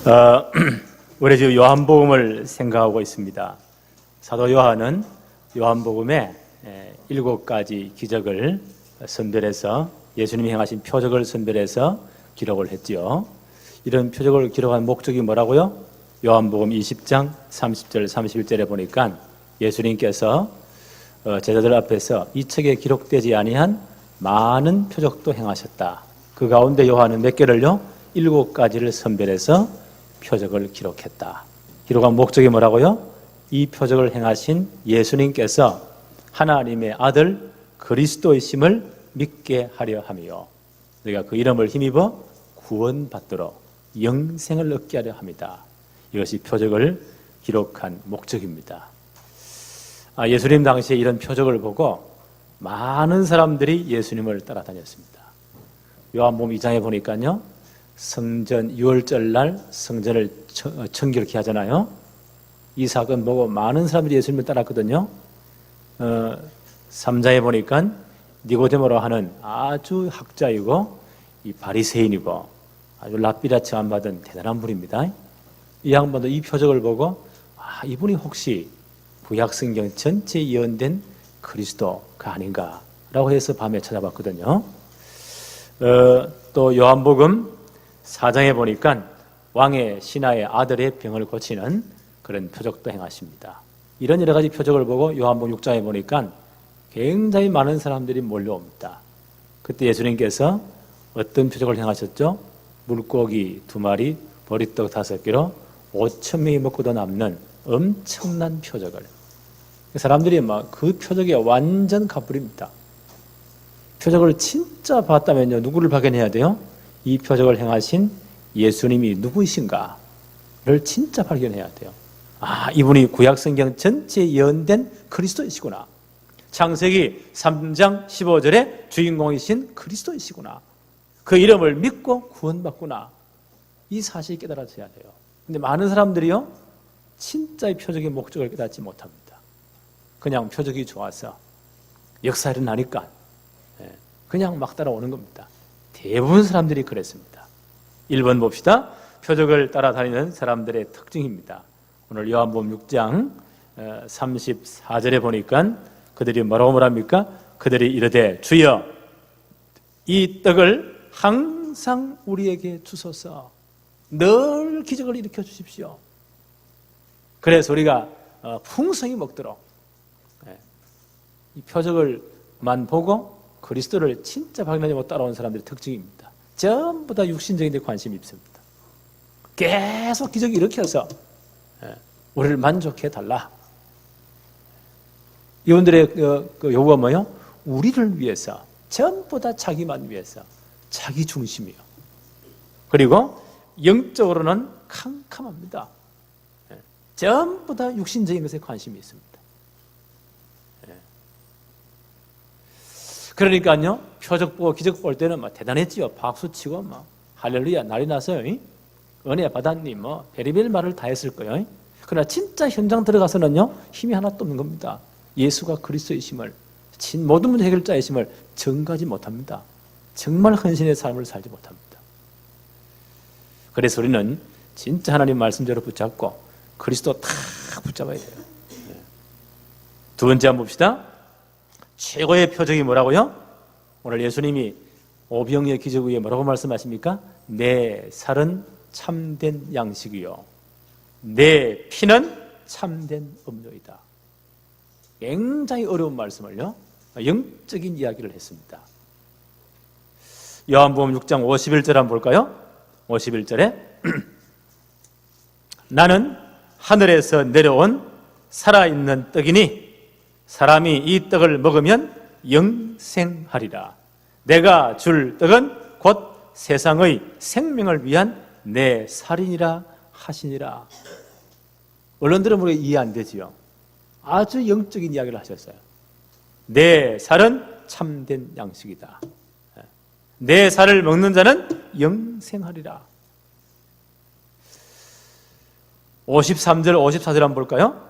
어, 우리 지금 요한복음을 생각하고 있습니다. 사도 요한은 요한복음에 7가지 기적을 선별해서 예수님이 행하신 표적을 선별해서 기록을 했지요. 이런 표적을 기록한 목적이 뭐라고요? 요한복음 20장 30절 31절에 보니까 예수님께서 제자들 앞에서 이 책에 기록되지 아니한 많은 표적도 행하셨다. 그 가운데 요한은 몇 개를요? 7가지를 선별해서 표적을 기록했다. 기록한 목적이 뭐라고요? 이 표적을 행하신 예수님께서 하나님의 아들 그리스도이심을 믿게 하려 하며 우리가 그 이름을 힘입어 구원받도록 영생을 얻게 하려 합니다. 이것이 표적을 기록한 목적입니다. 예수님 당시에 이런 표적을 보고 많은 사람들이 예수님을 따라다녔습니다. 요한복음 2장에 보니까요, 성전 6월절 날 성전을 청결케 하잖아요. 이 사건 보고 많은 사람들이 예수님을 따랐거든요. 3장에 보니까 니고데모로 하는 아주 학자이고 이 바리새인이고 아주 랍비라 칭함 받은 대단한 분입니다. 이 양반도 이 표적을 보고 이분이 혹시 구약성경 전체에 예언된 그리스도가 아닌가라고 해서 밤에 찾아봤거든요. 또 요한복음 4장에 보니까 왕의 신하의 아들의 병을 고치는 그런 표적도 행하십니다. 이런 여러 가지 표적을 보고 요한복음 6장에 보니까 굉장히 많은 사람들이 몰려옵니다. 그때 예수님께서 어떤 표적을 행하셨죠? 물고기 2마리, 보리떡 5개로 5,000명이 먹고도 남는 엄청난 표적을. 사람들이 막 그 표적에 완전 가버립니다. 표적을 진짜 봤다면요, 누구를 발견해야 돼요? 이 표적을 행하신 예수님이 누구이신가를 진짜 발견해야 돼요. 이분이 구약성경 전체에 예언된 그리스도이시구나. 창세기 3장 15절에 주인공이신 그리스도이시구나. 그 이름을 믿고 구원받구나. 이 사실이 깨달아져야 돼요. 근데 많은 사람들이요, 진짜의 표적의 목적을 깨닫지 못합니다. 그냥 표적이 좋아서 역사 일어나니까 그냥 막 따라오는 겁니다. 대부분 사람들이 그랬습니다. 1번 봅시다. 표적을 따라다니는 사람들의 특징입니다. 오늘 요한복음 6장 34절에 보니까 그들이 뭐라고 말합니까? 그들이 이르되 주여 이 떡을 항상 우리에게 주소서. 늘 기적을 일으켜 주십시오. 그래서 우리가 풍성히 먹도록. 이 표적을만 보고 그리스도를 진짜 발견하지 못 따라온 사람들의 특징입니다. 전부 다 육신적인 데 관심이 있습니다. 계속 기적을 일으켜서 우리를 만족해 달라. 이분들의 그 요구가 뭐예요? 우리를 위해서, 전부 다 자기만 위해서, 자기 중심이요. 그리고 영적으로는 캄캄합니다. 전부 다 육신적인 것에 관심이 있습니다. 그러니까요, 표적 보고 기적 볼 때는 막 대단했지요. 박수치고 막 할렐루야 난리 나서요. 은혜 받았니? 베리벨 말을 다 했을 거예요. 그러나 진짜 현장 들어가서는요, 힘이 하나도 없는 겁니다. 예수가 그리스도이심을, 모든 문제 해결자이심을 증거하지 못합니다. 정말 헌신의 삶을 살지 못합니다. 그래서 우리는 진짜 하나님 말씀대로 붙잡고 그리스도 탁 붙잡아야 돼요. 두 번째 한번 봅시다. 최고의 표적이 뭐라고요? 오늘 예수님이 오병이의 기적 후에 뭐라고 말씀하십니까? 내 살은 참된 양식이요 내 피는 참된 음료이다. 굉장히 어려운 말씀을요, 영적인 이야기를 했습니다. 요한복음 6장 51절 한번 볼까요? 51절에 나는 하늘에서 내려온 살아있는 떡이니 사람이 이 떡을 먹으면 영생하리라. 내가 줄 떡은 곧 세상의 생명을 위한 내 살이니라 하시니라. 언론들은 우리가 이해 안 되지요. 아주 영적인 이야기를 하셨어요. 내 살은 참된 양식이다. 내 살을 먹는 자는 영생하리라. 53절 54절 한번 볼까요?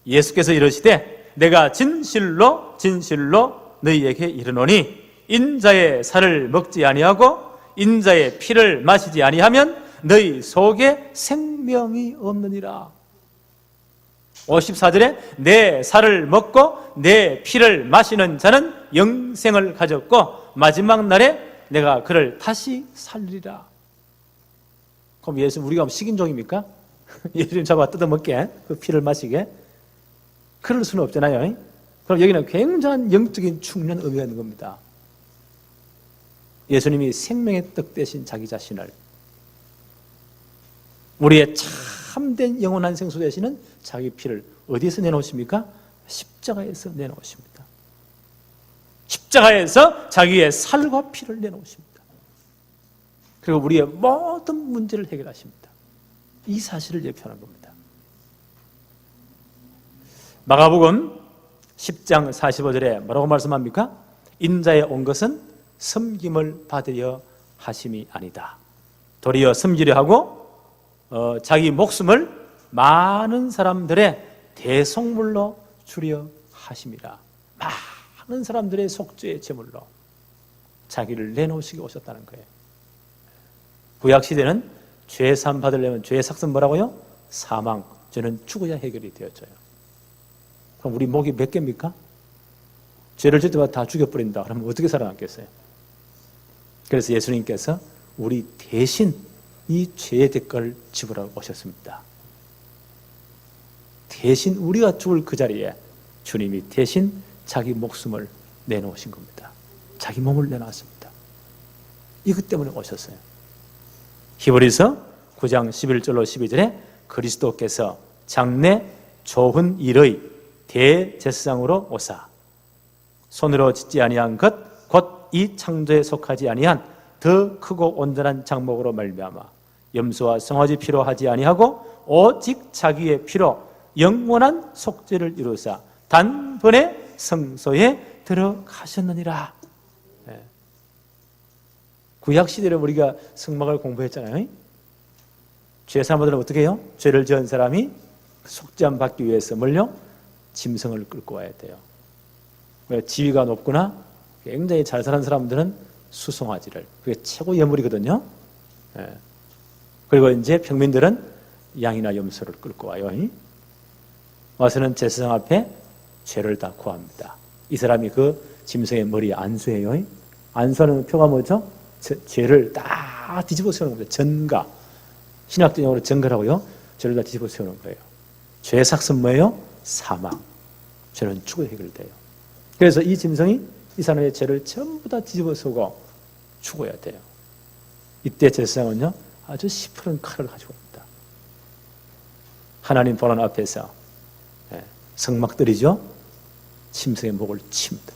예수께서 이르시되 내가 진실로 진실로 너희에게 이르노니 인자의 살을 먹지 아니하고 인자의 피를 마시지 아니하면 너희 속에 생명이 없느니라. 54절에 내 살을 먹고 내 피를 마시는 자는 영생을 가졌고 마지막 날에 내가 그를 다시 살리리라. 그럼 예수 우리가 식인종입니까? 예수님 잡아 뜯어먹게, 그 피를 마시게? 그럴 수는 없잖아요. 그럼 여기는 굉장한 영적인 충년 의미가 있는 겁니다. 예수님이 생명의 떡 대신 자기 자신을, 우리의 참된 영원한 생수 되시는 자기 피를 어디에서 내놓으십니까? 십자가에서 내놓으십니다. 십자가에서 자기의 살과 피를 내놓으십니다. 그리고 우리의 모든 문제를 해결하십니다. 이 사실을 예표하는 겁니다. 마가복음 10장 45절에 뭐라고 말씀합니까? 인자에 온 것은 섬김을 받으려 하심이 아니다. 도리어 섬기려 하고 자기 목숨을 많은 사람들의 대속물로 주려 하심이라. 많은 사람들의 속죄의 제물로 자기를 내놓으시기 오셨다는 거예요. 구약시대는 죄 사함 받으려면 죄의 삭은 뭐라고요? 사망, 죄는 죽어야 해결이 되어져요. 그럼 우리 목이 몇 개입니까? 죄를 질 때마다 다 죽여버린다. 그러면 어떻게 살아남겠어요? 그래서 예수님께서 우리 대신 이 죄의 대가를 지불하고 오셨습니다. 대신 우리가 죽을 그 자리에 주님이 대신 자기 목숨을 내놓으신 겁니다. 자기 몸을 내놨습니다. 이것 때문에 오셨어요. 히브리서 9장 11절로 12절에 그리스도께서 장래 좋은 일의 대제사장으로 오사 손으로 짓지 아니한 것 곧 이 창조에 속하지 아니한 더 크고 온전한 장목으로 말미암아 염소와 송아지 피로 하지 아니하고 오직 자기의 피로 영원한 속죄를 이루사 단번에 성소에 들어가셨느니라. 구약시대를 우리가 성막을 공부했잖아요. 죄사함들은 어떻게 해요? 죄를 지은 사람이 속죄함 받기 위해서 뭘요? 짐승을 끌고 와야 돼요. 지위가 높거나 굉장히 잘 사는 사람들은 수송아지를, 그게 최고 예물이거든요. 그리고 이제 평민들은 양이나 염소를 끌고 와요. 와서는 제사장 앞에 죄를 다 구합니다. 이 사람이 그 짐승의 머리에 안수해요. 안수하는 표가 뭐죠? 죄를 다 뒤집어 세우는 겁니다. 전가. 신학적 용어로 전가라고요. 죄를 다 뒤집어 세우는 거예요. 죄의 삭은 뭐예요? 사망. 죄는 죽어 해결돼요. 그래서 이 짐승이 이 사람의 죄를 전부 다 뒤집어 쓰고 죽어야 돼요. 이때 제사장은요, 아주 시퍼런 칼을 가지고 옵니다. 하나님 보는 앞에서 성막들이죠, 짐승의 목을 칩니다.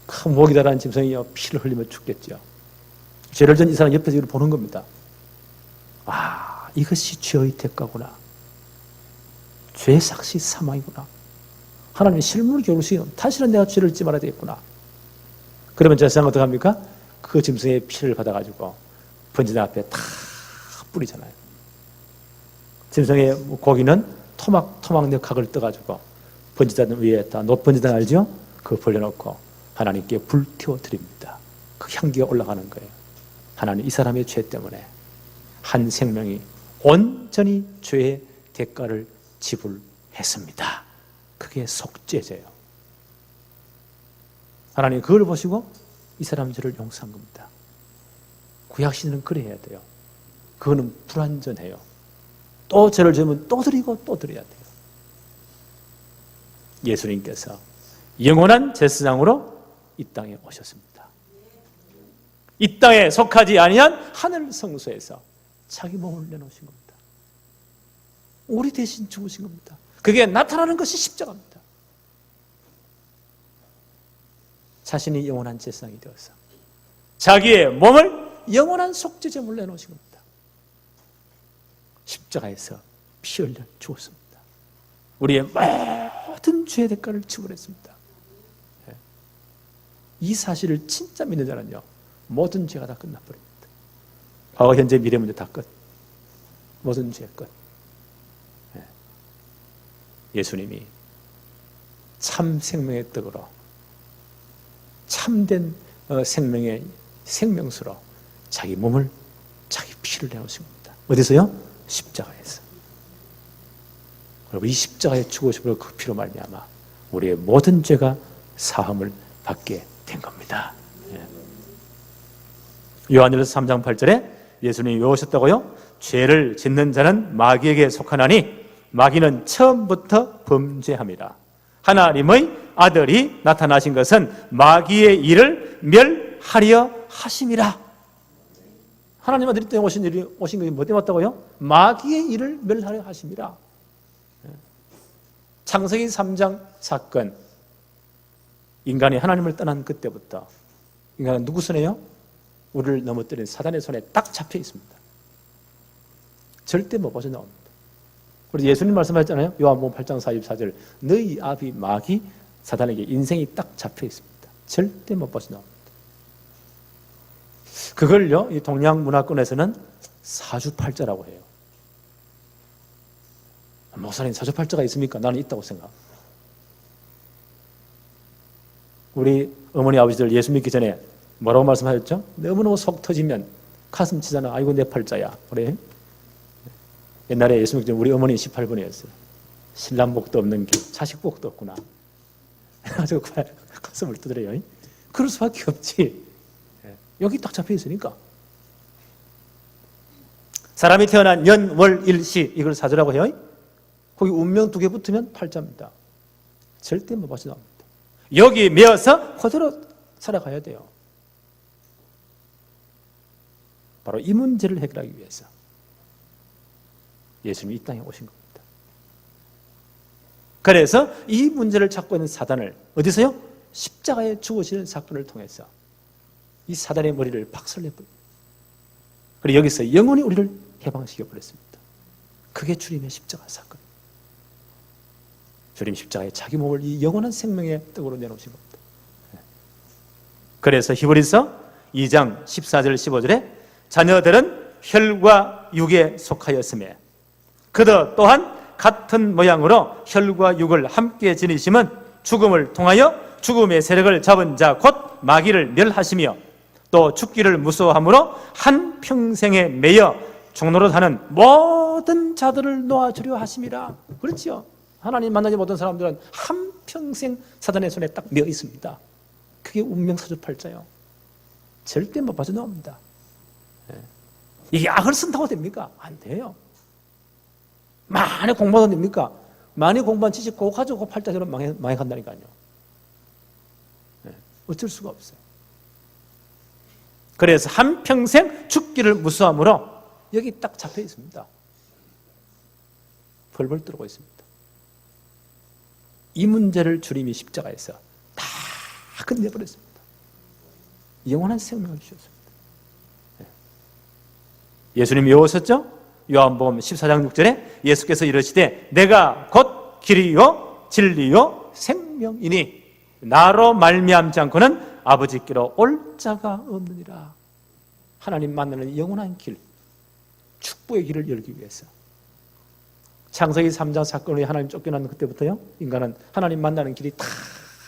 큰 목이 달한 짐승이 피를 흘리며 죽겠죠. 죄를 진 이 사람 옆에서 이걸 보는 겁니다. 아, 이것이 죄의 대가구나. 죄의 삭시 사망이구나. 하나님의 실물을 겨루시면 다시는 내가 죄를 짓지 말아야 되겠구나. 그러면 제사장은 어떻게 합니까? 그 짐승의 피를 받아가지고 번제단 앞에 다 뿌리잖아요. 짐승의 고기는 토막 내 각을 떠가지고 번제단 위에다 노번제단 알죠? 그거 벌려놓고 하나님께 불태워 드립니다. 그 향기가 올라가는 거예요. 하나님, 이 사람의 죄 때문에 한 생명이 온전히 죄의 대가를 지불했습니다. 그게 속죄제예요. 하나님 그걸 보시고 이 사람 죄를 용서한 겁니다. 구약시대는 그래야 돼요. 그거는 불완전해요. 또 죄를 지으면 또 드리고 또 드려야 돼요. 예수님께서 영원한 제사장으로 이 땅에 오셨습니다. 이 땅에 속하지 아니한 하늘 성소에서 자기 몸을 내놓으신 겁니다. 우리 대신 죽으신 겁니다. 그게 나타나는 것이 십자가입니다. 자신이 영원한 제사장이 되어서 자기의 몸을 영원한 속죄제물로 내놓으신 겁니다. 십자가에서 피 흘려 죽었습니다. 우리의 모든 죄의 대가를 지불했습니다. 이 사실을 진짜 믿는 자는요, 모든 죄가 다 끝나버립니다. 과거, 현재, 미래 문제 다 끝. 모든 죄 끝. 예수님이 참 생명의 떡으로 참된 생명의 생명수로 자기 몸을 피를 내놓으신 겁니다. 어디서요? 십자가에서. 그리고 이 십자가의 죽으심으로 그 피로 말미암아 우리의 모든 죄가 사함을 받게 된 겁니다. 요한일서 3장 8절에 예수님이 왜 오셨다고요? 죄를 짓는 자는 마귀에게 속하나니 마귀는 처음부터 범죄함이라. 하나님의 아들이 나타나신 것은 마귀의 일을 멸하려 하심이라. 하나님 아들이 때문에 오신 것이 뭐 때문에 왔다고요? 마귀의 일을 멸하려 하심이라. 창세기 3장 사건, 인간이 하나님을 떠난 그때부터 인간은 누구 손에요? 우리를 넘어뜨린 사단의 손에 딱 잡혀 있습니다. 절대 못 빠져나옵니다. 그리고 예수님 말씀하셨잖아요. 요한복음 8장 44절, 너희 아비 마귀 사단에게 인생이 딱 잡혀 있습니다. 절대 못 빠져나옵니다. 그걸요, 이 동양 문화권에서는 사주팔자라고 해요. 목사님, 사주팔자가 있습니까? 나는 있다고 생각. 우리 어머니 아버지들 예수 믿기 전에 뭐라고 말씀하셨죠? 너무너무 속 터지면 가슴 치잖아. 아이고 내 팔자야. 그래? 옛날에 예수 믿기 전에 우리 어머니 18번이었어요. 신랑 복도 없는 게 자식 복도 없구나. 그래가지고 가슴을 두드려요. 그럴 수밖에 없지. 여기 딱 잡혀 있으니까. 사람이 태어난 연, 월, 일, 시 이걸 사주라고 해요. 거기 운명 2개 붙으면 팔자입니다. 절대 못 빠져나옵니다. 여기 매어서 그대로 살아가야 돼요. 바로 이 문제를 해결하기 위해서 예수님이 이 땅에 오신 겁니다. 그래서 이 문제를 찾고 있는 사단을 어디서요? 십자가에 죽으시는 사건을 통해서 이 사단의 머리를 박살내버립니다. 그리고 여기서 영원히 우리를 해방시켜버렸습니다. 그게 주님의 십자가 사건. 주님 십자가에 자기 몸을 이 영원한 생명의 떡으로 내놓으신 겁니다. 그래서 히브리서 2장 14절 15절에 자녀들은 혈과 육에 속하였으며 그도 또한 같은 모양으로 혈과 육을 함께 지니심은 죽음을 통하여 죽음의 세력을 잡은 자 곧 마귀를 멸하시며 또 죽기를 무서워함으로 한 평생에 매여 종노릇하는 모든 자들을 놓아주려 하심이라. 그렇죠? 하나님 만나지 못한 사람들은 한 평생 사단의 손에 딱 매어 있습니다. 그게 운명사주팔자요. 절대 못 빠져나옵니다. 이게 악을 쓴다고 됩니까? 안 돼요. 많이 공부하면 됩니까? 많이 공부한 지식 그거 가지고 팔자처럼 망해간다니까요. 어쩔 수가 없어요. 그래서 한평생 죽기를 무서워함으로 여기 딱 잡혀 있습니다. 벌벌 떨고 있습니다. 이 문제를 주님이 십자가에서 다 끝내버렸습니다. 영원한 생명을 주셨습니다. 예수님이 왜 오셨죠? 요한복음 14장 6절에 예수께서 이르시되 내가 곧 길이요 진리요 생명이니 나로 말미암지 않고는 아버지께로 올 자가 없느니라. 하나님 만나는 영원한 길, 축복의 길을 열기 위해서 창세기 3장 사건으로 하나님 쫓겨난 그때부터요 인간은 하나님 만나는 길이 다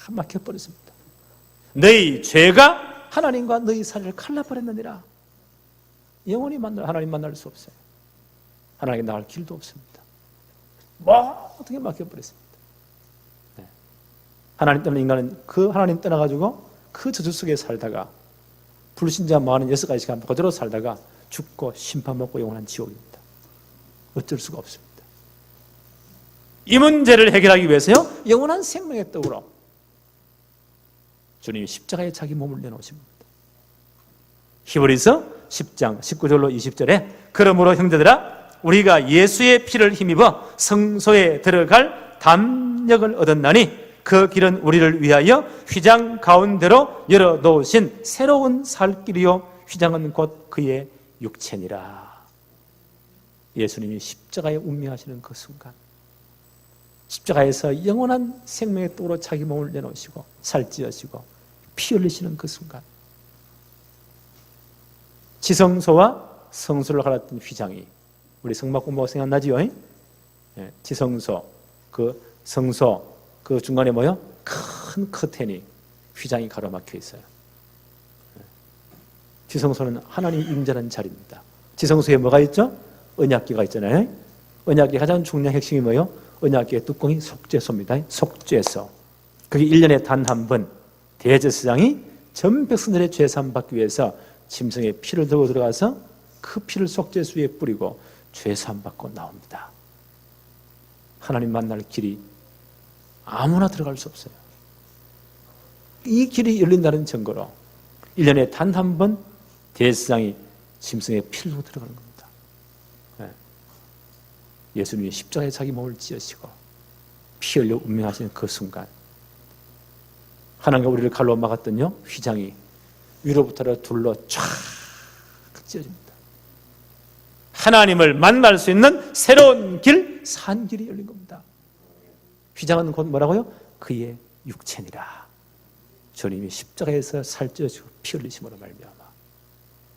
막혀버렸습니다. 너희 죄가 하나님과 너희 사이를 갈라버렸느니라. 영원히 하나님 만날 수 없어요. 하나님께 나갈 길도 없습니다. 어떻게 막혀버렸습니다. 하나님 때문에 인간은 그 하나님 떠나가지고 그 저주 속에 살다가 불신자 많은 6가지 시간 그대로 살다가 죽고 심판받고 영원한 지옥입니다. 어쩔 수가 없습니다. 이 문제를 해결하기 위해서요 영원한 생명의 떡으로 주님이 십자가에 자기 몸을 내놓으십니다. 히브리서 10장 19절로 20절에 그러므로 형제들아 우리가 예수의 피를 힘입어 성소에 들어갈 담력을 얻었나니 그 길은 우리를 위하여 휘장 가운데로 열어놓으신 새로운 살 길이요 휘장은 곧 그의 육체니라. 예수님이 십자가에 운명하시는 그 순간 십자가에서 영원한 생명의 떡으로 자기 몸을 내놓으시고 살찌우시고 피 흘리시는 그 순간 지성소와 성소를 갈았던 휘장이 우리 성막 공부가 생각나지요? 지성소, 그 성소 그 중간에 뭐요? 큰 커튼이 휘장이 가로막혀 있어요. 지성소는 하나님 임재하는 자리입니다. 지성소에 뭐가 있죠? 언약궤가 있잖아요. 언약궤 가장 중요한 핵심이 뭐예요? 언약궤의 뚜껑이 속죄소입니다. 속죄소. 그게 1년에 단 한 번 대제사장이 전 백성들의 죄 사함 받기 위해서 짐승의 피를 들고 들어가서 그 피를 속죄소에 뿌리고 죄 사함 받고 나옵니다. 하나님 만날 길이 아무나 들어갈 수 없어요. 이 길이 열린다는 증거로 1년에 단 한 번 대제사장이 짐승의 피를 들고 들어가는 겁니다. 예수님이 십자가에 자기 몸을 찢으시고 피 흘려 운명하시는 그 순간 하나님과 우리를 칼로 막았던요 휘장이 위로부터 둘러 쫙 찢어집니다. 하나님을 만날 수 있는 새로운 길, 산 길이 열린 겁니다. 휘장은 곧 뭐라고요? 그의 육체니라. 주님이 십자가에서 살쪄지고 피 흘리심으로 말미암아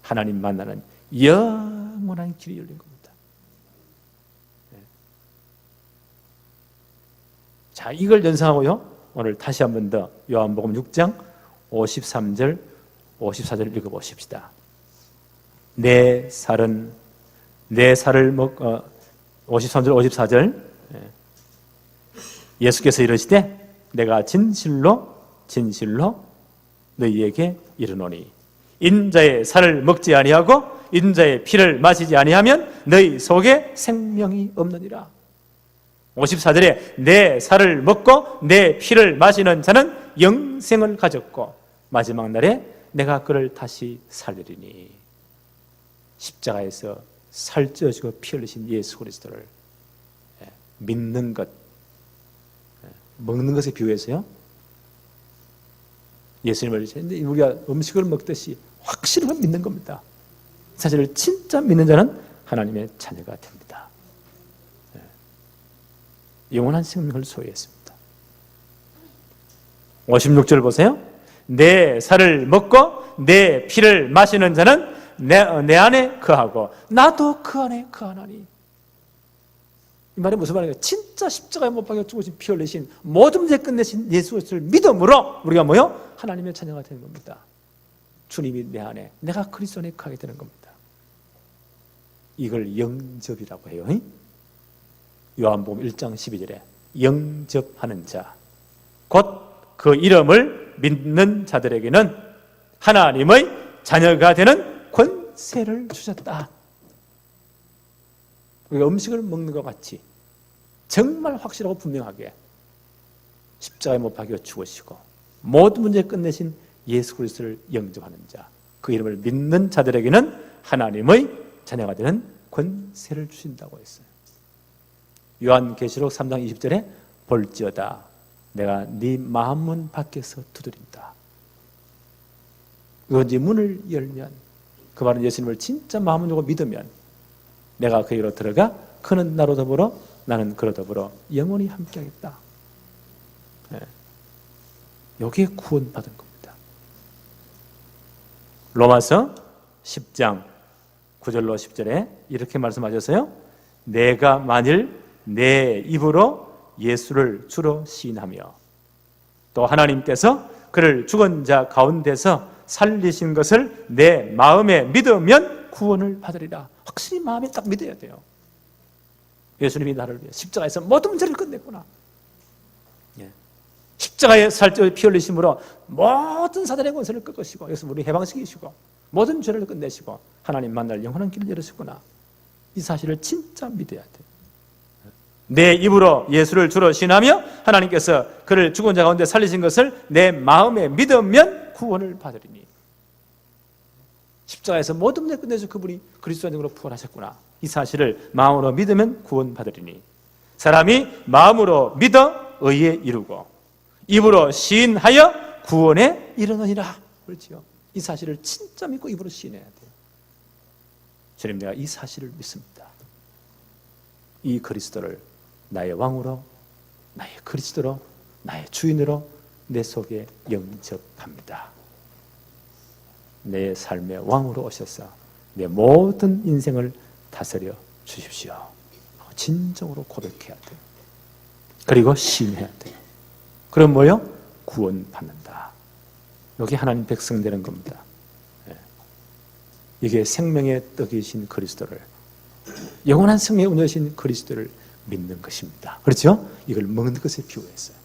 하나님 만나는 영원한 길이 열린 겁니다. 자, 이걸 연상하고요. 오늘 다시 한 번 더 요한복음 6장 53절, 54절 읽어보십시다. 내 살을 53절, 54절 예수께서 이르시되 내가 진실로 너희에게 이르노니 인자의 살을 먹지 아니하고 인자의 피를 마시지 아니하면 너희 속에 생명이 없느니라. 54절에 내 살을 먹고 내 피를 마시는 자는 영생을 가졌고 마지막 날에 내가 그를 다시 살리리니. 십자가에서 살쪄지고 피 흘리신 예수 그리스도를 믿는 것, 먹는 것에 비유해서요 예수님을 우리가 음식을 먹듯이 확실히 믿는 겁니다. 사실을 진짜 믿는 자는 하나님의 자녀가 됩니다. 영원한 생명을 소유했습니다. 56절 보세요. 내 살을 먹고 내 피를 마시는 자는 내 안에 거하고 나도 그 안에 거하나니. 이 말이 무슨 말이에요? 진짜 십자가에 못 박혀 죽으신 피 흘리신 모든 문제 끝내신 예수 그리스도를 믿음으로 우리가 뭐요? 하나님의 자녀가 되는 겁니다. 주님이 내 안에, 내가 그리스도 안에 거하게 되는 겁니다. 이걸 영접이라고 해요. 요한복음 1장 12절에 영접하는 자, 곧 그 이름을 믿는 자들에게는 하나님의 자녀가 되는 권세를 주셨다. 우리가 음식을 먹는 것 같이 정말 확실하고 분명하게 십자가에 못 박혀 죽으시고 모든 문제 끝내신 예수 그리스도를 영접하는 자, 그 이름을 믿는 자들에게는 하나님의 자녀가 되는 권세를 주신다고 했어요. 요한계시록 3장 20절에 볼지어다 내가 네 마음문 밖에서 두드린다. 그런지 문을 열면, 그 말은 예수님을 진짜 마음을 주고 믿으면 내가 그에게로 들어가 그는 나로 더불어 나는 그로 더불어 영원히 함께하겠다. 여기에 구원받은 겁니다. 로마서 10장 9절로 10절에 이렇게 말씀하셨어요. 내가 만일 내 입으로 예수를 주로 시인하며 또 하나님께서 그를 죽은 자 가운데서 살리신 것을 내 마음에 믿으면 구원을 받으리라. 확실히 마음에 딱 믿어야 돼요. 예수님이 나를 위해 십자가에서 모든 문제를 끝냈구나. 십자가에 살쪄 피 흘리심으로 모든 사단의 권세를 꺾으시고 여기서 우리 해방시키시고 모든 죄를 끝내시고 하나님 만날 영원한 길을 열으셨구나. 이 사실을 진짜 믿어야 돼요. 내 입으로 예수를 주로 신하며 하나님께서 그를 죽은 자 가운데 살리신 것을 내 마음에 믿으면 구원을 받으리니. 십자가에서 모든 문제 끝내서 그분이 그리스도 안으로 부활하셨구나. 이 사실을 마음으로 믿으면 구원 받으리니. 사람이 마음으로 믿어 의에 이르고 입으로 시인하여 구원에 이르느니라. 그렇지요. 이 사실을 진짜 믿고 입으로 시인해야 돼요. 주님, 내가 이 사실을 믿습니다. 이 그리스도를 나의 왕으로, 나의 그리스도로, 나의 주인으로 내 속에 영접합니다. 내 삶의 왕으로 오셔서 내 모든 인생을 다스려 주십시오. 진정으로 고백해야 돼요. 그리고 시인해야 돼요. 그럼 뭐요? 구원받는다. 여기 하나님 백성 되는 겁니다. 이게 생명의 떡이신 그리스도를, 영원한 생명의 은혜이신 그리스도를 믿는 것입니다. 그렇죠? 이걸 먹는 것에 비유했어요.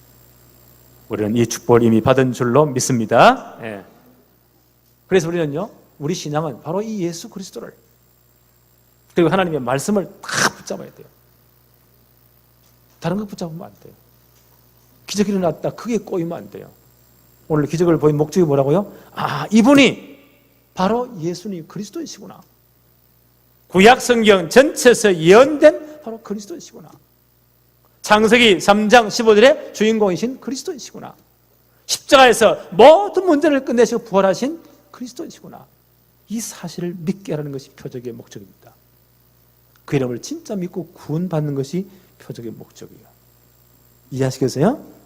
우리는 이 축복을 이미 받은 줄로 믿습니다. 예. 그래서 우리는요, 우리 신앙은 바로 이 예수 그리스도를, 그리고 하나님의 말씀을 다 붙잡아야 돼요. 다른 거 붙잡으면 안 돼요. 기적이 일어났다, 그게 꼬이면 안 돼요. 오늘 기적을 보인 목적이 뭐라고요? 아, 이분이 바로 예수님 그리스도이시구나. 구약 성경 전체에서 예언된 바로 그리스도이시구나. 창세기 3장 15절의 주인공이신 그리스도이시구나. 십자가에서 모든 문제를 끝내시고 부활하신 그리스도이시구나. 이 사실을 믿게 하라는 것이 표적의 목적입니다. 그 이름을 진짜 믿고 구원받는 것이 표적의 목적이에요. 이해하시겠어요?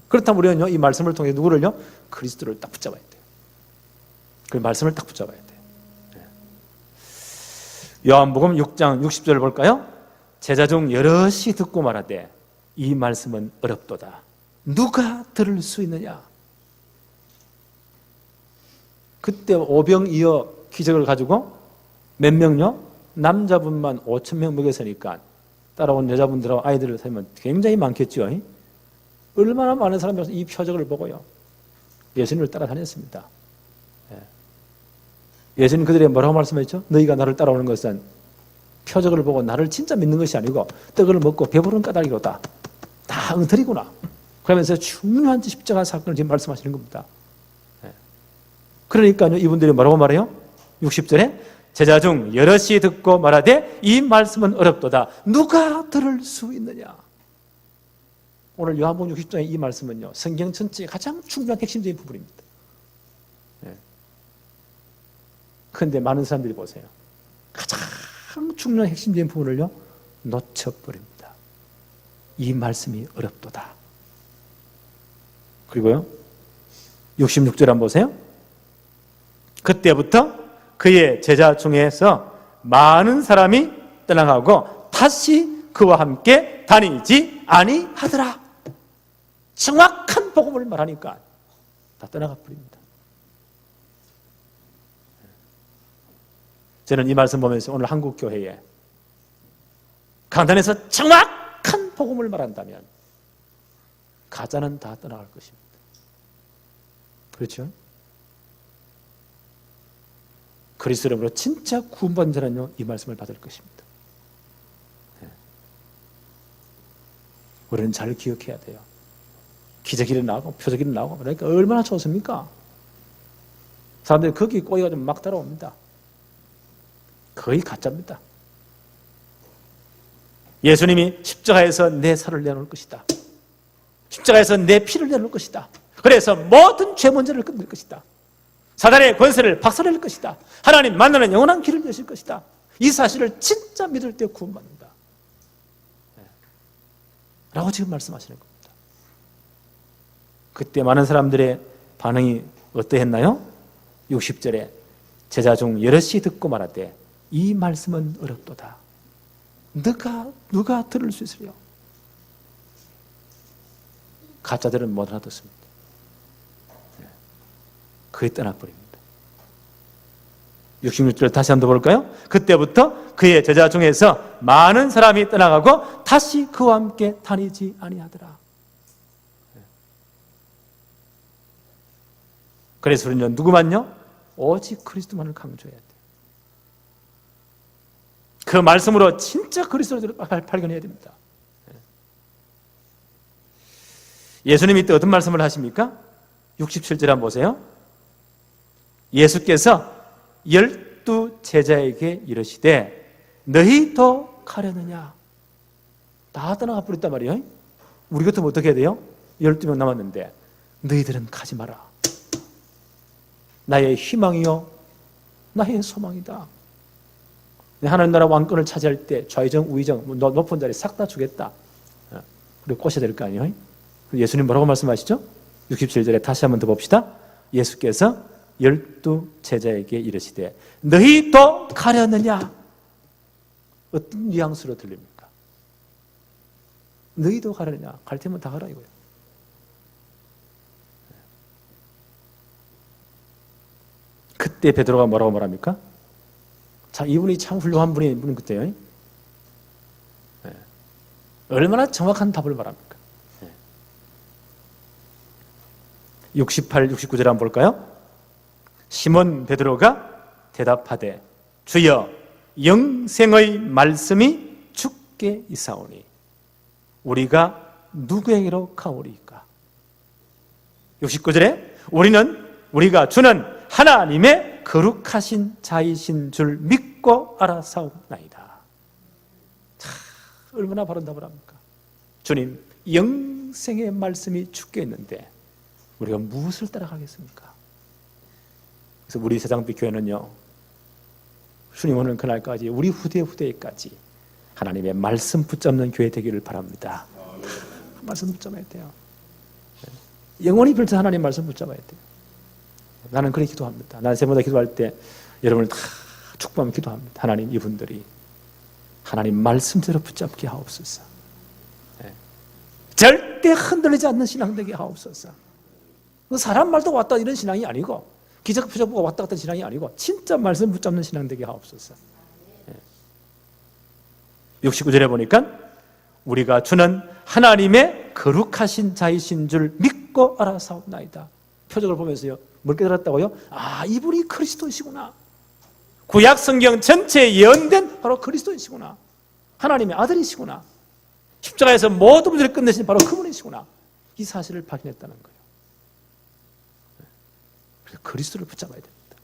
그렇다면 우리는요, 이 말씀을 통해 누구를요? 그리스도를 딱 붙잡아야 돼요. 그 말씀을 딱 붙잡아야 돼요. 요한복음 6장 60절을 볼까요? 제자 중 여럿이 듣고 말하되 이 말씀은 어렵도다. 누가 들을 수 있느냐? 그때 오병이어 기적을 가지고 몇 명요? 남자분만 5,000명 먹였으니까 따라온 여자분들하고 아이들을 살면 굉장히 많겠죠. 얼마나 많은 사람들이 이 표적을 보고요, 예수님을 따라다녔습니다. 예수님 그들에게 뭐라고 말씀하셨죠? 너희가 나를 따라오는 것은 표적을 보고 나를 진짜 믿는 것이 아니고 떡을 먹고 배부른 까닭이로다. 다 엉터리구나. 그러면서 중요한 십자가 사건을 지금 말씀하시는 겁니다. 그러니까요, 이분들이 뭐라고 말해요? 60절에 제자 중 여럿이 듣고 말하되 이 말씀은 어렵도다. 누가 들을 수 있느냐? 오늘 요한복음 60장의 이 말씀은요, 성경 전체의 가장 중요한 핵심적인 부분입니다. 그런데 많은 사람들이 보세요, 가장 중요한 핵심적인 부분을요 놓쳐버립니다. 이 말씀이 어렵도다. 그리고요 66절 한번 보세요. 그때부터 그의 제자 중에서 많은 사람이 떠나가고 다시 그와 함께 다니지 아니하더라. 정확한 복음을 말하니까 다 떠나가 버립니다. 저는 이 말씀 보면서 오늘 한국 교회에 강단에서 정확한 복음을 말한다면 가짜는 다 떠나갈 것입니다. 그렇죠? 그리스도 이름으로 진짜 구원받은 자는요, 이 말씀을 받을 것입니다. 우리는 잘 기억해야 돼요. 기적이 일어나고 표적이 일어나고 그러니까 얼마나 좋습니까? 사람들이 거기 꼬여가지고 막 따라옵니다. 거의 가짜입니다. 예수님이 십자가에서 내 살을 내놓을 것이다. 십자가에서 내 피를 내놓을 것이다. 그래서 모든 죄 문제를 끝낼 것이다. 사단의 권세를 박살낼 것이다. 하나님 만나는 영원한 길을 여실 것이다. 이 사실을 진짜 믿을 때 구원받는다. 라고 지금 말씀하시는 겁니다. 그때 많은 사람들의 반응이 어떠했나요? 60절에 제자 중 여럿이 듣고 말하되 이 말씀은 어렵도다. 누가 들을 수 있으려? 가짜들은 못 알아듣습니다. 그에 떠나버립니다. 66절 다시 한번 볼까요? 그때부터 그의 제자 중에서 많은 사람이 떠나가고 다시 그와 함께 다니지 아니하더라. 그래서 우리는 누구만요? 오직 그리스도만을 강조해야 돼요. 그 말씀으로 진짜 그리스도를 발견해야 됩니다. 예수님이 또 어떤 말씀을 하십니까? 67절 한번 보세요. 예수께서 12 제자에게 이르시되 너희도 가려느냐? 다 떠나가 버렸단 말이에요. 우리 같으면 어떻게 해야 돼요? 12명 남았는데 너희들은 가지 마라. 나의 희망이요 나의 소망이다. 하나님 나라 왕권을 차지할 때 좌의정 우의정 높은 자리 싹 다 주겠다. 그리고 꼬셔야 될 거 아니에요? 예수님 뭐라고 말씀하시죠? 67절에 다시 한번 더 봅시다. 예수께서 12 제자에게 이르시되 너희도 가려느냐? 어떤 뉘앙스로 들립니까? 너희도 가려느냐? 갈 테면 다 가라 이거예요. 그때 베드로가 뭐라고 말합니까? 참 이분이 참 훌륭한 분인 그때요. 얼마나 정확한 답을 말합니까? 68, 69절 한번 볼까요? 시몬 베드로가 대답하되 주여 영생의 말씀이 주께 있사오니 우리가 누구에게로 가오리이까? 69절에 우리가 주는 하나님의 거룩하신 자이신 줄 믿고 알아사옵나이다. 참 얼마나 바른 답을 합니까? 주님, 영생의 말씀이 주께 있는데 우리가 무엇을 따라가겠습니까? 그래서 우리 세상빛 교회는요, 주님 오는 그날까지 우리 후대까지 하나님의 말씀 붙잡는 교회 되기를 바랍니다. 말씀 붙잡아야 돼요. 영원히 별자 하나님 말씀 붙잡아야 돼요. 나는 그렇게 기도합니다. 난 새마다 기도할 때 여러분을 다 축복하며 기도합니다. 하나님, 이분들이 하나님 말씀대로 붙잡게 하옵소서. 절대 흔들리지 않는 신앙 되게 하옵소서. 사람 말도 왔다 이런 신앙이 아니고 기적 표적 보고 왔다 갔다 신앙이 아니고 진짜 말씀 붙잡는 신앙 되게 하옵소서. 69절에 보니까 우리가 주는 하나님의 거룩하신 자이신 줄 믿고 알아사옵나이다. 표적을 보면서요, 뭘 깨달았다고요? 아, 이분이 그리스도이시구나. 구약 성경 전체에 예언된 바로 그리스도이시구나. 하나님의 아들이시구나. 십자가에서 모든 문제를 끝내신 바로 그분이시구나. 이 사실을 확인했다는 거예요. 그래서 그리스도를 붙잡아야 됩니다.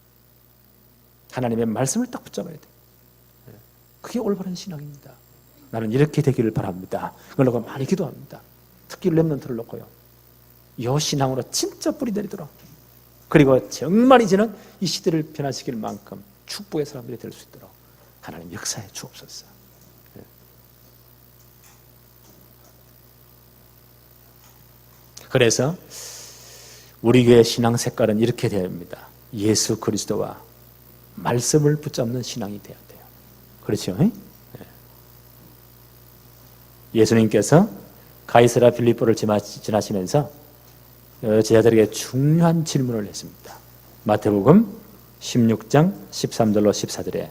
하나님의 말씀을 딱 붙잡아야 돼요. 그게 올바른 신앙입니다. 나는 이렇게 되기를 바랍니다. 그걸 놓고 많이 기도합니다. 특히 렘넌트를 놓고요. 이 신앙으로 진짜 뿌리 내리도록, 그리고 정말 이제는 이 시대를 변화시킬 만큼 축복의 사람들이 될 수 있도록 하나님 역사해 주옵소서. 그래서 우리 교회 신앙 색깔은 이렇게 되어야 합니다. 예수 그리스도와 말씀을 붙잡는 신앙이 되어야 돼요. 그렇죠? 예수님께서 가이사랴 빌립보를 지나시면서 제자들에게 중요한 질문을 했습니다. 마태복음 16장 13절로 14절에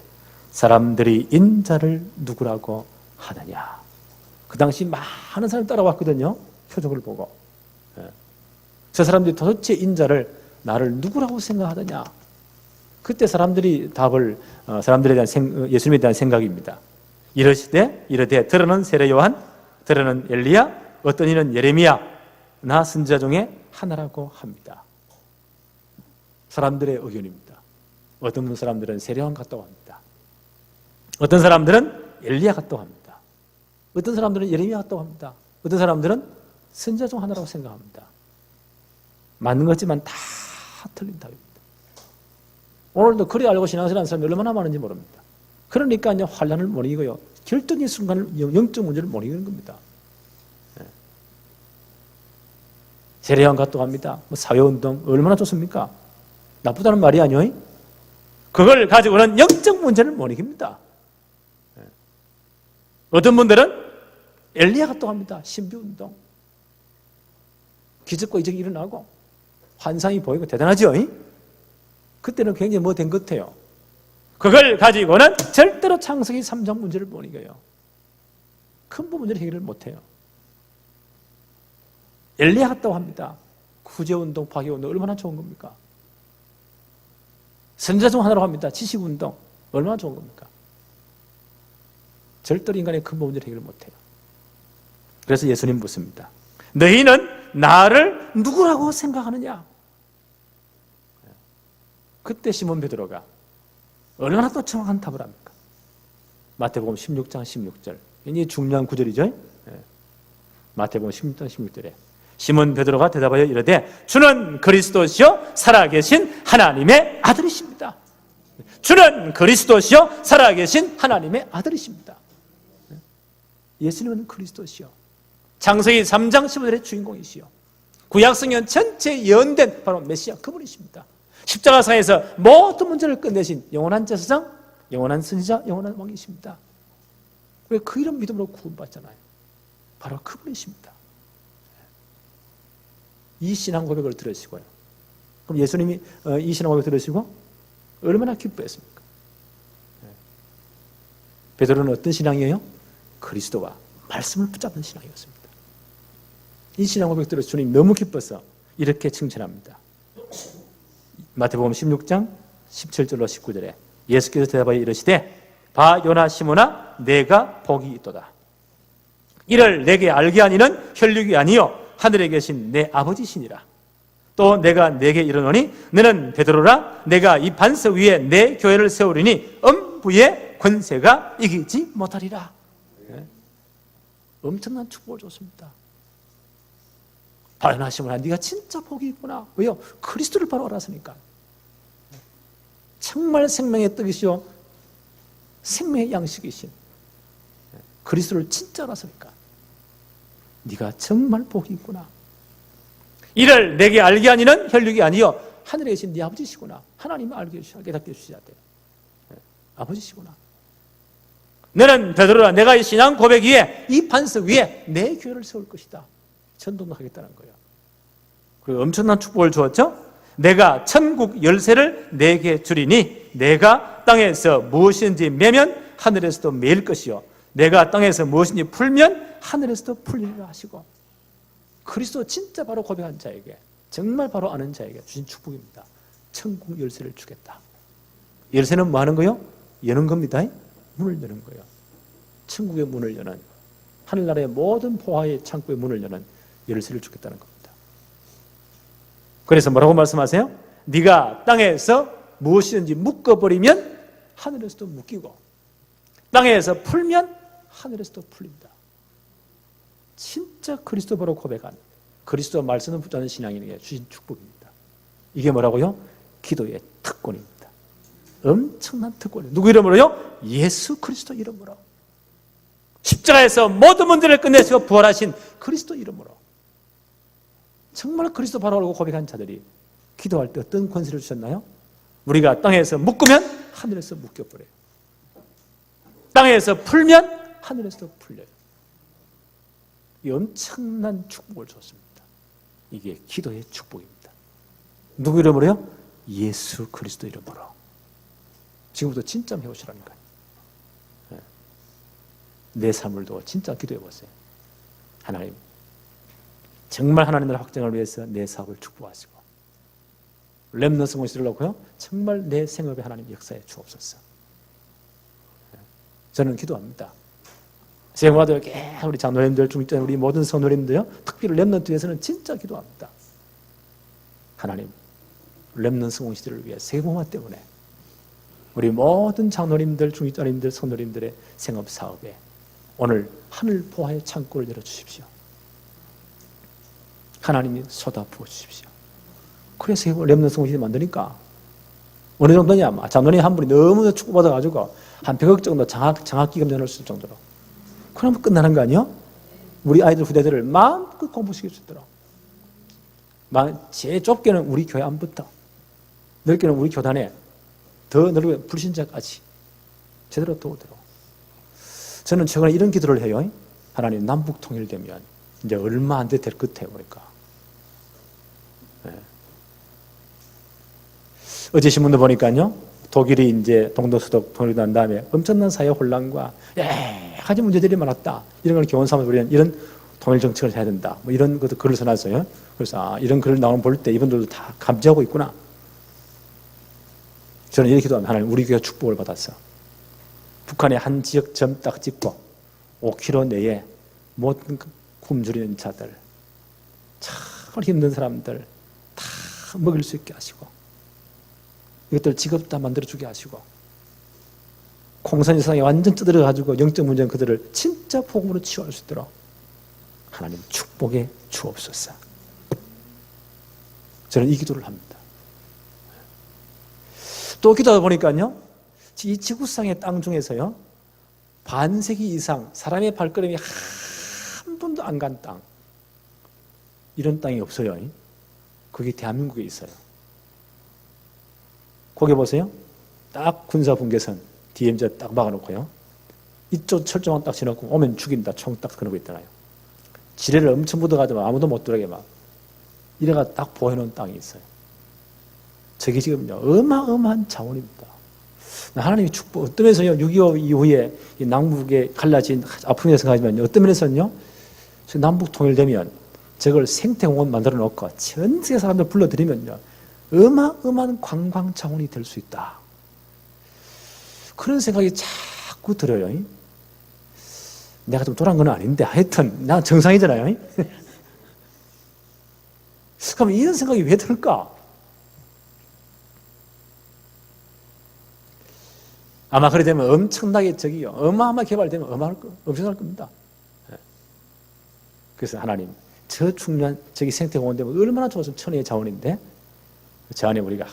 사람들이 인자를 누구라고 하느냐. 그 당시 많은 사람이 따라왔거든요. 표적을 보고. 저 사람들이 도대체 인자를 나를 누구라고 생각하느냐. 그때 사람들이 답을 사람들에 대한 예수님에 대한 생각입니다. 이르되 들어는 세례 요한, 들어는 엘리야, 어떤 이는 예레미야, 나 선지자 중에 하나라고 합니다. 사람들의 의견입니다. 어떤 사람들은 세례 요한 같다고 합니다. 어떤 사람들은 엘리야 같다고 합니다. 어떤 사람들은 예레미야 같다고 합니다. 어떤 사람들은 선지자 중 하나라고 생각합니다. 맞는 거지만 다 틀린 답입니다. 오늘도 그리 알고 신앙생활하는 사람이 얼마나 많은지 모릅니다. 그러니까 이제 환란을 못 이기고요. 결정의 순간을 영적 문제를 못 이기는 겁니다. 세례요한 같다고 합니다. 사회운동 얼마나 좋습니까? 나쁘다는 말이 아니에요. 그걸 가지고는 영적 문제를 못 이깁니다. 어떤 분들은 엘리야 같다고 합니다. 신비운동. 기적과 이적이 일어나고 환상이 보이고 대단하죠? 그때는 굉장히 뭐 된 것 같아요. 그걸 가지고는 절대로 창세기 3장 문제를 못 이겨요. 큰 문제를 해결을 못해요. 엘리야 같다고 합니다. 구제운동, 파괴운동 얼마나 좋은 겁니까? 선지자 중 하나라고 합니다. 지식운동 얼마나 좋은 겁니까? 절대로 인간의 큰 문제를 해결을 못해요. 그래서 예수님 묻습니다. 너희는 나를 누구라고 생각하느냐? 그때 시몬 베드로가 얼마나 또 정확한 답을 합니까? 마태복음 16장 16절. 이게 중요한 구절이죠. 마태복음 16장 16절에 시몬 베드로가 대답하여 이르되 주는 그리스도시요 살아계신 하나님의 아들이십니다. 주는 그리스도시요 살아계신 하나님의 아들이십니다. 예수님은 그리스도시요 창세기 3장 15절의 주인공이시요 구약성경 전체에 예언된 바로 메시아 그분이십니다. 십자가상에서 모든 문제를 끝내신 영원한 제사장, 영원한 선지자, 영원한 왕이십니다. 왜 그 이름 믿음으로 구원받잖아요. 바로 그분이십니다. 이 신앙 고백을 들으시고요. 그럼 예수님이 이 신앙 고백을 들으시고 얼마나 기뻐했습니까? 베드로는 어떤 신앙이에요? 그리스도와 말씀을 붙잡는 신앙이었습니다. 이 신앙 고백들을 주님 너무 기뻐서 이렇게 칭찬합니다. 마태복음 16장 17절로 19절에 예수께서 대답하여 이르시되 바 요나 시몬아 내가 복이 있도다. 이를 내게 알게 하니는 혈육이 아니요 하늘에 계신 내 아버지시니라. 또 내가 내게 이르노니 너는 베드로라. 내가 이 반석 위에 내 교회를 세우리니 음부의 권세가 이기지 못하리라. 엄청난 축복을 줬습니다. 바요나 시몬아 네가 진짜 복이 있구나. 왜요? 그리스도를 바로 알았으니까. 정말 생명의 떡이시오 생명의 양식이신 그리스도를 진짜 알았으니까 네가 정말 복이 있구나. 이를 내게 알게 하니는 혈육이 아니요 하늘에 계신 네 아버지시구나. 하나님을 알게 해주셔야 깨닫게 해주셔야 돼요. 아버지시구나. 너는 베드로라. 내가 이 신앙 고백 위에 이 반석 위에 내 교회를 세울 것이다. 전도를 하겠다는 거예요. 그리고 엄청난 축복을 주었죠. 내가 천국 열쇠를 내게 주리니 내가 땅에서 무엇인지 매면 하늘에서도 매일 것이요 내가 땅에서 무엇인지 풀면 하늘에서도 풀리리라 하시고 그리스도 진짜 바로 고백한 자에게 정말 바로 아는 자에게 주신 축복입니다. 천국 열쇠를 주겠다. 열쇠는 뭐 하는 거요? 여는 겁니다. 문을 여는 거예요. 천국의 문을 여는 하늘나라의 모든 보화의 창고의 문을 여는 열쇠를 주겠다는 겁니다. 그래서 뭐라고 말씀하세요? 네가 땅에서 무엇이든지 묶어버리면 하늘에서도 묶이고 땅에서 풀면 하늘에서도 풀린다. 진짜 그리스도 바로 고백한 그리스도 말씀을 붙잡는 신앙인에게 주신 축복입니다. 이게 뭐라고요? 기도의 특권입니다. 엄청난 특권이에요. 누구 이름으로요? 예수 그리스도 이름으로. 십자가에서 모든 문제를 끝내시고 부활하신 그리스도 이름으로. 정말 그리스도 바로 알고 고백한 자들이 기도할 때 어떤 권세를 주셨나요? 우리가 땅에서 묶으면 하늘에서 묶여버려요. 땅에서 풀면 하늘에서도 풀려요. 이 엄청난 축복을 줬습니다. 이게 기도의 축복입니다. 누구 이름으로요? 예수 그리스도 이름으로. 지금부터 진짜 해보시라니까요. 내 삶을 두고 진짜 기도해보세요. 하나님, 정말 하나님의 확정을 위해서 내 사업을 축복하시고 렘넌트 공시를 놓고요. 정말 내 생업에 하나님 역사에 주옵소서. 저는 기도합니다. 생활도 우리 장로님들, 중직자님, 우리 모든 성도님들요. 특별히 렘넌트 위해서는 진짜 기도합니다. 하나님, 렘넌트 공시들을 위해 세계복음화 때문에 우리 모든 장로님들, 중직자님들, 성도님들의 생업 사업에 오늘 하늘 보화의 창고를 열어주십시오. 하나님이 쏟아 부어주십시오. 그래서 렘넌트 공시를 만드니까 어느 정도냐? 장로님 한 분이 너무 축복받아가지고 한 100억 정도 장학기금 내놓을 수 있을 정도로. 그러면 끝나는 거 아니에요? 우리 아이들 후대들을 마음껏 공부시킬 수 있도록. 제일 좁게는 우리 교회 안부터 넓게는 우리 교단에 더 넓게 불신자까지 제대로 도우도록. 저는 최근에 이런 기도를 해요. 하나님 남북 통일되면 이제 얼마 안 될 끝에 보니까. 네. 어제 신문도 보니까요. 독일이 이제 동독서독 통일난 다음에 엄청난 사회 혼란과 여러 가지 문제들이 많았다. 이런 걸 교훈 삼아서 우리는 이런 통일 정책을 해야 된다. 뭐 이런 것도 글을 써놨어요. 그래서 이런 글을 나오는 볼 때 이분들도 다 감지하고 있구나. 저는 이렇게 기도합니다. 하나님, 우리 교회가 축복을 받았어. 북한의 한 지역 점 딱 찍고 5km 내에 모든 굶주리는 자들, 참 힘든 사람들 다 먹일 수 있게 하시고 이것들 직업 다 만들어주게 하시고 공산이 세상에 완전 뜯어가지고 영적 문제는 그들을 진짜 복음으로 치유할 수 있도록 하나님 축복해 주옵소서. 저는 이 기도를 합니다. 또 기도하다 보니까요, 이 지구상의 땅 중에서요, 반세기 이상 사람의 발걸음이 한 번도 안 간 땅, 이런 땅이 없어요. 그게 대한민국에 있어요. 거기 보세요. 딱 군사분계선 DMZ 딱 막아놓고요. 이쪽 철조망 딱 지나고 오면 죽인다. 총 딱 그러고 있잖아요. 지뢰를 엄청 묻어가지고 아무도 못 들어가게 막 이래가 딱 보여놓은 땅이 있어요. 저게 지금요 어마어마한 자원입니다. 하나님의 축복, 어떤 면에서요, 6.25 이후에 이 남북에 갈라진 아픔이라고 생각하지만 어떤 면에서는요, 남북 통일되면 저걸 생태공원 만들어 놓고 전 세계 사람들 불러들이면요, 어마어마한 관광 자원이 될 수 있다. 그런 생각이 자꾸 들어요. 내가 좀 돌아간 건 아닌데 하여튼 난 정상이잖아요. 그럼 이런 생각이 왜 들까? 아마 그래 되면 엄청나게 어마어마하게 개발되면 엄청날 겁니다. 그래서 하나님, 저 중요한 저기 생태공원 되면 얼마나 좋아서 천혜의 자원인데 저 안에 우리가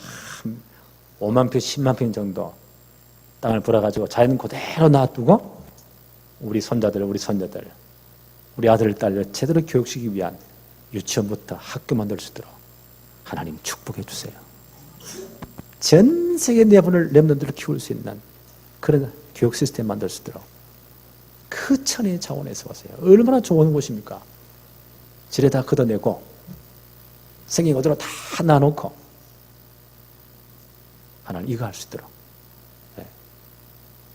5만 평, 10만 평 정도 땅을 벌어가지고 자연 그대로 놔두고 우리 손자들, 우리 손녀들, 우리 아들, 딸을 제대로 교육시키기 위한 유치원부터 학교 만들 수 있도록 하나님 축복해 주세요. 전 세계 내분을 렘넌트를 키울 수 있는 그런 교육 시스템 만들 수 있도록 그 천혜의 자원에서 오세요. 얼마나 좋은 곳입니까? 지뢰 다 걷어내고 생긴 그대로 다 놔놓고 하나님 이거 할 수 있도록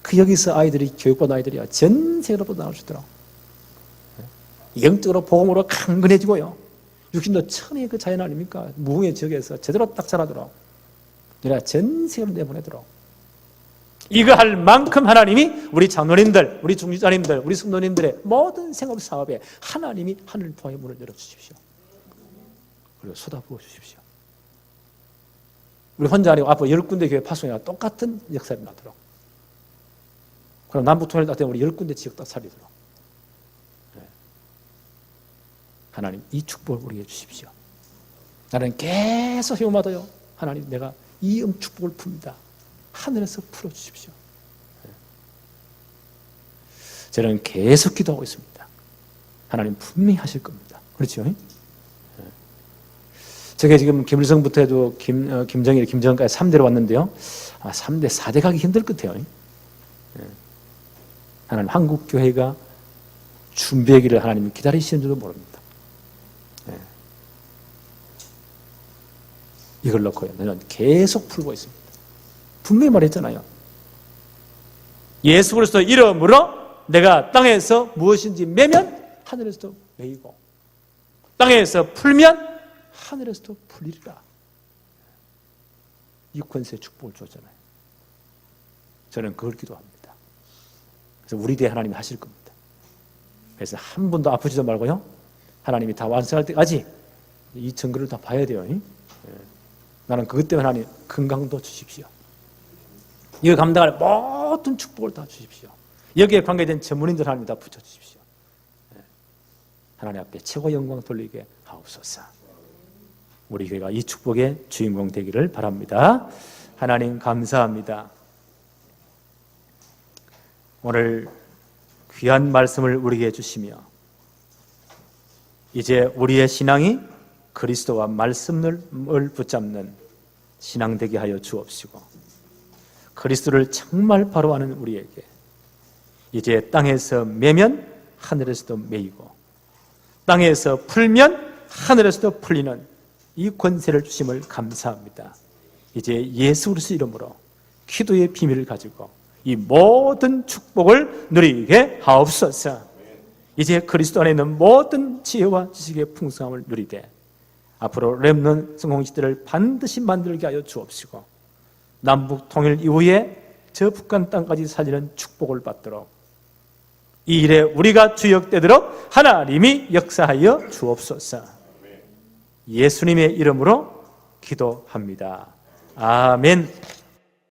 그 여기서 아이들이 교육받은 아이들이야 전 세계로 나올 수 있도록 영적으로 복음으로 강건해지고요. 육신도 천혜의 그 자연 아닙니까? 무궁의 지역에서 제대로 딱 자라도록 우리가 전 세계로 내보내도록 이거 할 만큼 하나님이 우리 장로님들, 우리 중직자님들, 우리 성도님들의 모든 생업 사업에 하나님이 하늘 보의 문을 열어주십시오. 그리고 쏟아부어 주십시오. 우리 혼자 아니고 앞으로 10군데 교회 파송이나 똑같은 역사를 나도록. 그럼 남북통일 딱 되면 우리 10군데 지역 딱 살리도록. 하나님 이 축복을 우리에게 주십시오. 나는 계속 해오마다요. 하나님 내가 이 축복을 풉니다. 하늘에서 풀어주십시오. 저는 계속 기도하고 있습니다. 하나님 분명히 하실 겁니다. 그렇죠? 제가 지금 김일성부터 해도 김정일, 김정은까지 3대로 왔는데요. 3대, 4대 가기 힘들 것 같아요. 하나님 한국교회가 준비하기를 하나님이 기다리시는 줄도 모릅니다. 이걸 놓고요. 저는 계속 풀고 있습니다. 분명히 말했잖아요. 예수 그리스도 이름으로 내가 땅에서 무엇인지 매면 하늘에서도 매이고 땅에서 풀면 하늘에서도 풀리리라. 이 권세의 축복을 줬잖아요. 저는 그걸 기도합니다. 그래서 우리 대해 하나님이 하실 겁니다. 그래서 한 번도 아프지도 말고요. 하나님이 다 완성할 때까지 이 증거를 다 봐야 돼요. 나는 그것 때문에 하나님 건강도 주십시오. 이거 감당할 모든 축복을 다 주십시오. 여기에 관계된 전문인들 하나님 다 붙여주십시오. 하나님 앞에 최고 영광 돌리게 하옵소서. 우리 교회가 이 축복의 주인공 되기를 바랍니다. 하나님 감사합니다. 오늘 귀한 말씀을 우리에게 주시며 이제 우리의 신앙이 그리스도와 말씀을 붙잡는 신앙 되게 하여 주옵시고 그리스도를 정말 바로 아는 우리에게 이제 땅에서 매면 하늘에서도 매이고 땅에서 풀면 하늘에서도 풀리는 이 권세를 주심을 감사합니다. 이제 예수 그리스도 이름으로 기도의 비밀을 가지고 이 모든 축복을 누리게 하옵소서. 이제 그리스도 안에 있는 모든 지혜와 지식의 풍성함을 누리되 앞으로 렘넌트 성공시대를 반드시 만들게 하여 주옵시고 남북 통일 이후에 저 북한 땅까지 살리는 축복을 받도록 이 일에 우리가 주역되도록 하나님이 역사하여 주옵소서. 예수님의 이름으로 기도합니다. 아멘.